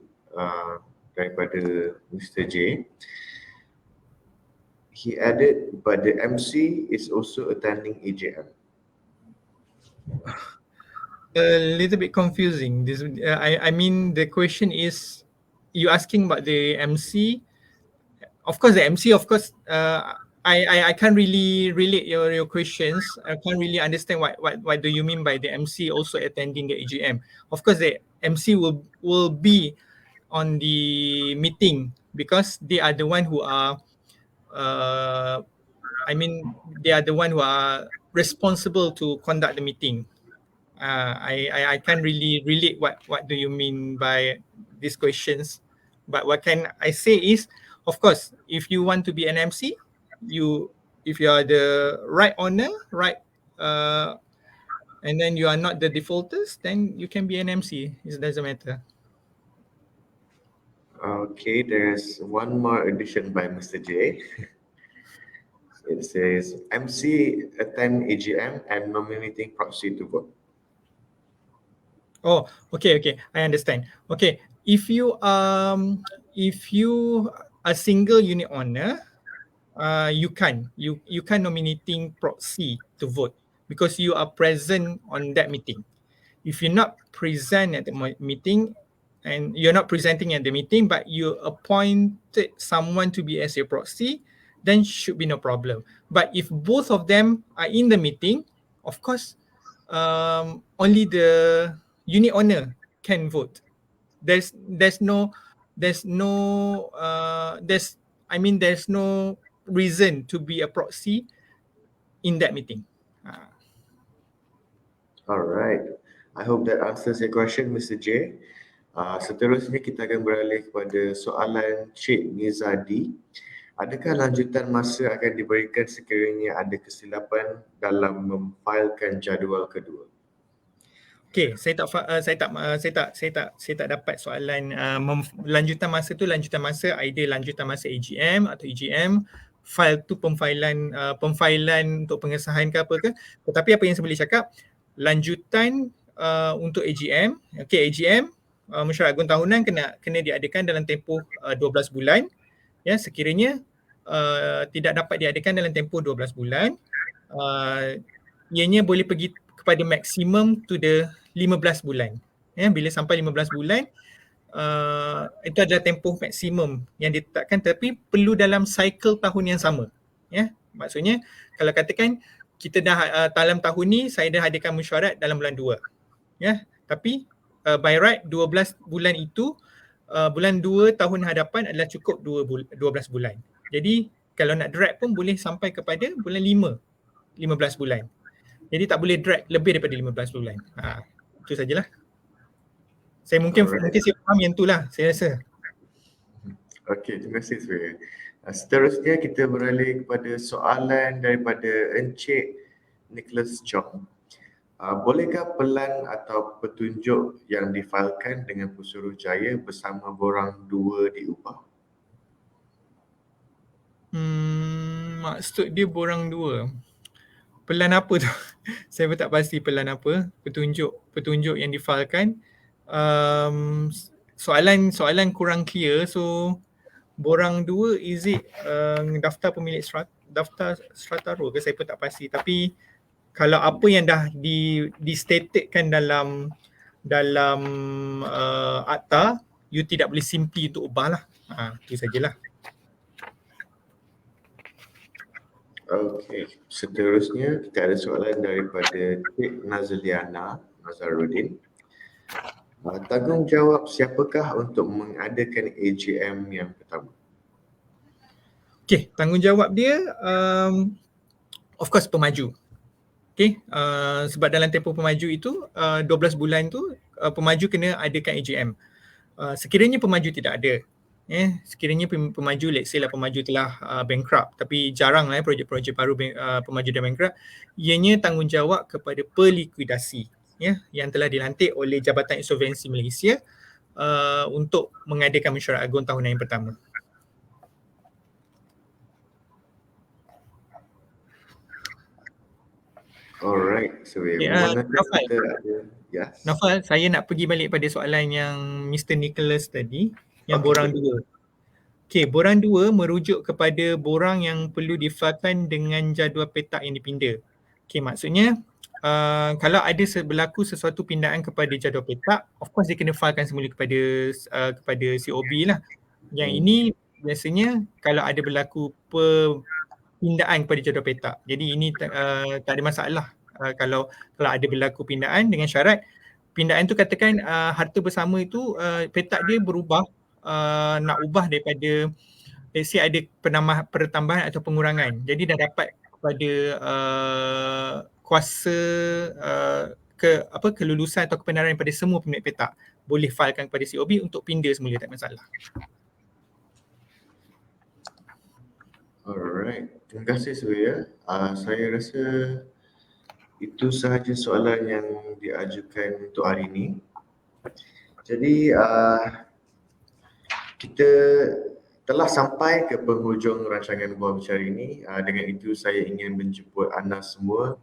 daripada Mr. J. He added, but the MC is also attending AGM. A little bit confusing. This, I mean, the question is, you asking about the MC? Of course, the MC. Of course, I can't really relate your questions. I can't really understand what do you mean by the MC also attending the AGM. Of course, the MC will be on the meeting because they are the one who are. They are the one who are responsible to conduct the meeting. I can't really relate what do you mean by these questions. But what can I say is, of course, if you want to be an MC, if you are the right owner, right, and then you are not the defaulters, then you can be an MC. It doesn't matter. Okay, there's one more addition by Mr. J. It says MC attend AGM and nominating proxy to vote. Oh, okay, I understand. Okay, if you are single unit owner, you can nominating proxy to vote because you are present on that meeting. If you're not present at the meeting and you're not presenting at the meeting but you appointed someone to be as your proxy, then should be no problem. But if both of them are in the meeting, of course, only the unit owner can vote. There's no reason to be a proxy in that meeting. Alright, I hope that answers your question, Mr. J. Seterusnya kita akan beralih kepada soalan Cik Nizadi. Adakah lanjutan masa akan diberikan sekiranya ada kesilapan dalam memfailkan jadual kedua? Okay, saya tak dapat soalan lanjutan masa tu, lanjutan masa either lanjutan masa AGM atau EGM, file tu pemfailan untuk pengesahan ke apa ke. Tetapi apa yang saya boleh cakap, lanjutan untuk AGM, okay, AGM mesyuarat agung tahunan kena diadakan dalam tempoh 12 bulan. Ya, sekiranya tidak dapat diadakan dalam tempoh 12 bulan, ianya boleh pergi kepada maksimum to the 15 bulan. Ya, bila sampai 15 bulan, itu adalah tempoh maksimum yang ditetapkan, tapi perlu dalam cycle tahun yang sama. Ya, maksudnya kalau katakan kita dah dalam tahun ni saya dah adakan mesyuarat dalam bulan 2. Ya, tapi by right 12 bulan itu bulan 2 tahun hadapan adalah cukup 12 bulan. Jadi kalau nak drag pun boleh sampai kepada bulan 5, 15 bulan. Jadi tak boleh drag lebih daripada 15 bulan. Itu sajalah. Saya mungkin saya faham yang itulah saya rasa. Okey, terima kasih Surya. Seterusnya kita beralih kepada soalan daripada Encik Nicholas Chong. Bolehkah pelan atau petunjuk yang difailkan dengan Pusuruhjaya bersama borang 2 diubah? Maksud dia borang 2. Pelan apa tu? Saya pun tak pasti pelan apa. Petunjuk yang difailkan. Soalan kurang clear. So borang 2 is it daftar pemilik daftar strata row ke, saya pun tak pasti. Tapi kalau apa yang dah di-statetkan dalam akta, you tidak boleh simply untuk ubah lah. Itu sajalah. Okey, seterusnya kita ada soalan daripada Cik Nazliana Nazaruddin. Tanggungjawab siapakah untuk mengadakan AGM yang pertama? Okey, tanggungjawab dia of course pemaju. Okey, sebab dalam tempoh pemaju itu 12 bulan tu pemaju kena adakan AGM. Sekiranya pemaju tidak ada, sekiranya pemaju, let's say lah pemaju telah bankrupt, tapi jarang lah projek-projek baru pemaju dah bankrupt, ianya tanggungjawab kepada pelikuidasi yang telah dilantik oleh Jabatan Insolvensi Malaysia untuk mengadakan mesyuarat agung tahunan yang pertama. Alright, so Naufal, saya nak pergi balik pada soalan yang Mr. Nicholas tadi, yang borang 2. Okey, borang 2 merujuk kepada borang yang perlu difailkan dengan jadual petak yang dipinda. Okey, maksudnya kalau ada berlaku sesuatu pindaan kepada jadual petak, of course dia kena filekan semula kepada COB lah. Yang ini biasanya kalau ada berlaku pindaan kepada jadual petak. Jadi ini tak ada masalah kalau ada berlaku pindaan dengan syarat pindaan tu katakan harta bersama itu petak dia berubah, nak ubah daripada let's say ada pertambahan atau pengurangan. Jadi dah dapat kepada kuasa kelulusan atau kebenaran pada semua pemilik petak. Boleh filekan kepada COB untuk pindah semula, tak masalah. Alright, terima kasih Surya. Saya rasa itu sahaja soalan yang diajukan untuk hari ini. Jadi kita telah sampai ke penghujung rancangan Buah Bicara ini. Dengan itu saya ingin menjemput anda semua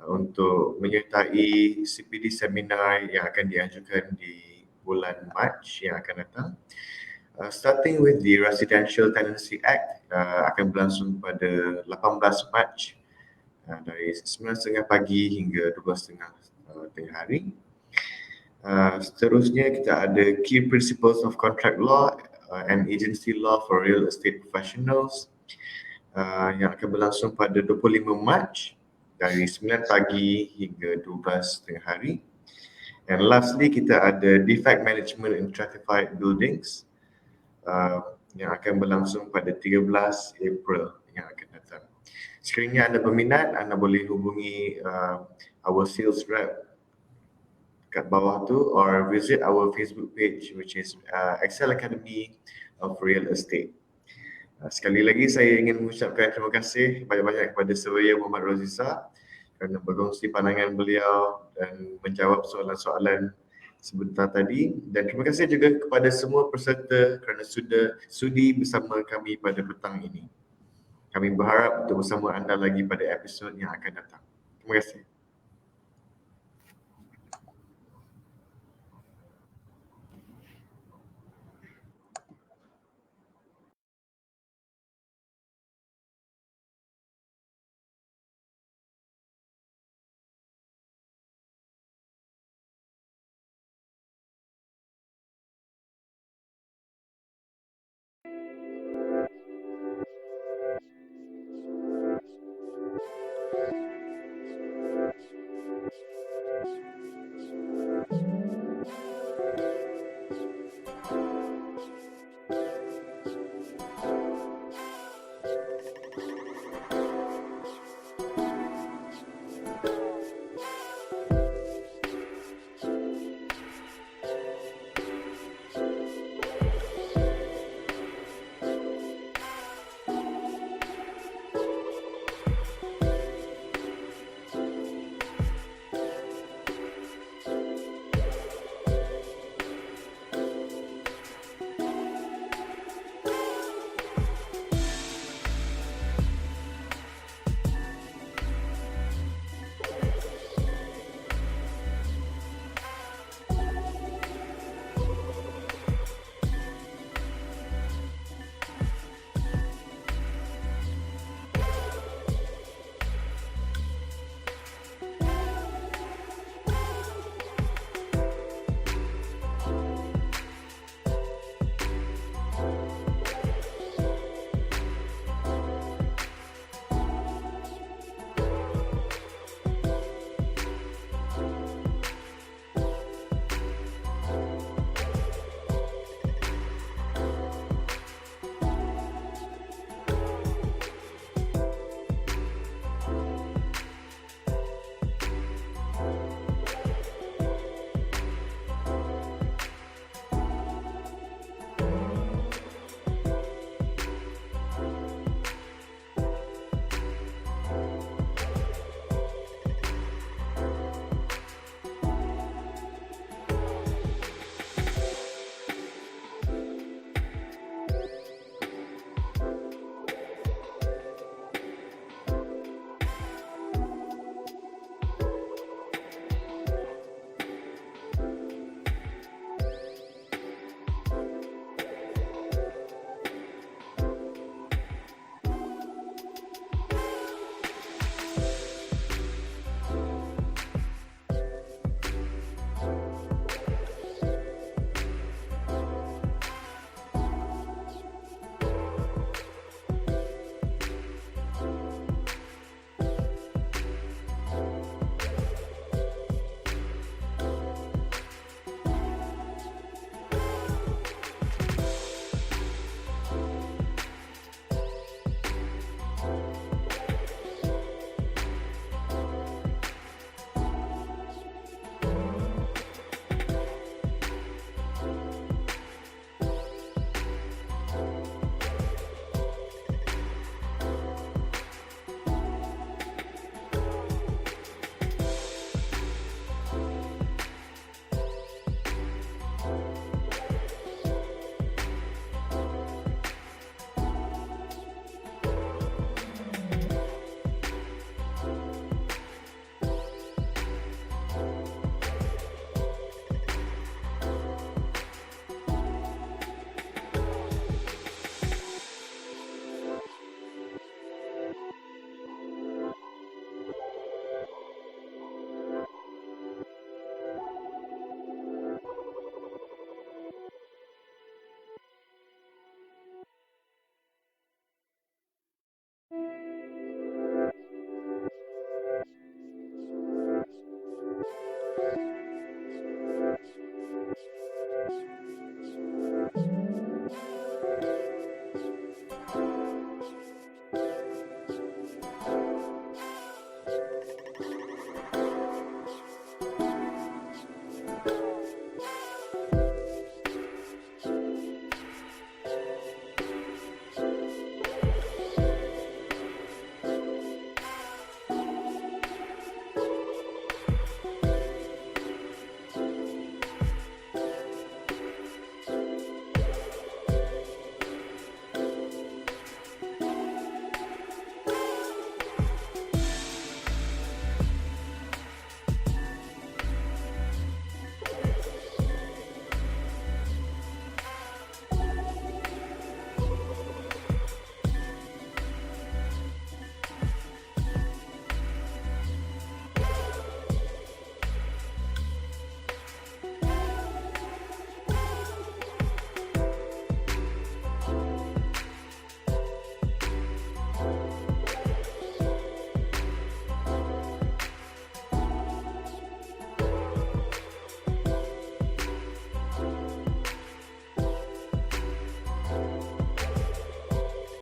untuk menyertai CPD seminar yang akan diajukan di bulan Mac yang akan datang. Starting with the Residential Tenancy Act akan berlangsung pada 18 Mac dari 9.30 pagi hingga 12.30 tengah hari. Seterusnya kita ada Key Principles of Contract Law and Agency Law for Real Estate Professionals yang akan berlangsung pada 25 Mac dari 9 pagi hingga 12 tengah hari. And lastly kita ada Defect Management in Stratified Buildings yang akan berlangsung pada 13 April yang akan datang. Sekiranya anda berminat, anda boleh hubungi our sales rep kat bawah tu or visit our Facebook page which is Excel Academy of Real Estate. Sekali lagi saya ingin mengucapkan terima kasih banyak-banyak kepada Surya Muhammad Rozisa kerana berkongsi pandangan beliau dan menjawab soalan-soalan sebentar tadi, dan terima kasih juga kepada semua peserta kerana sudah sudi bersama kami pada petang ini. Kami berharap untuk bersama anda lagi pada episod yang akan datang. Terima kasih.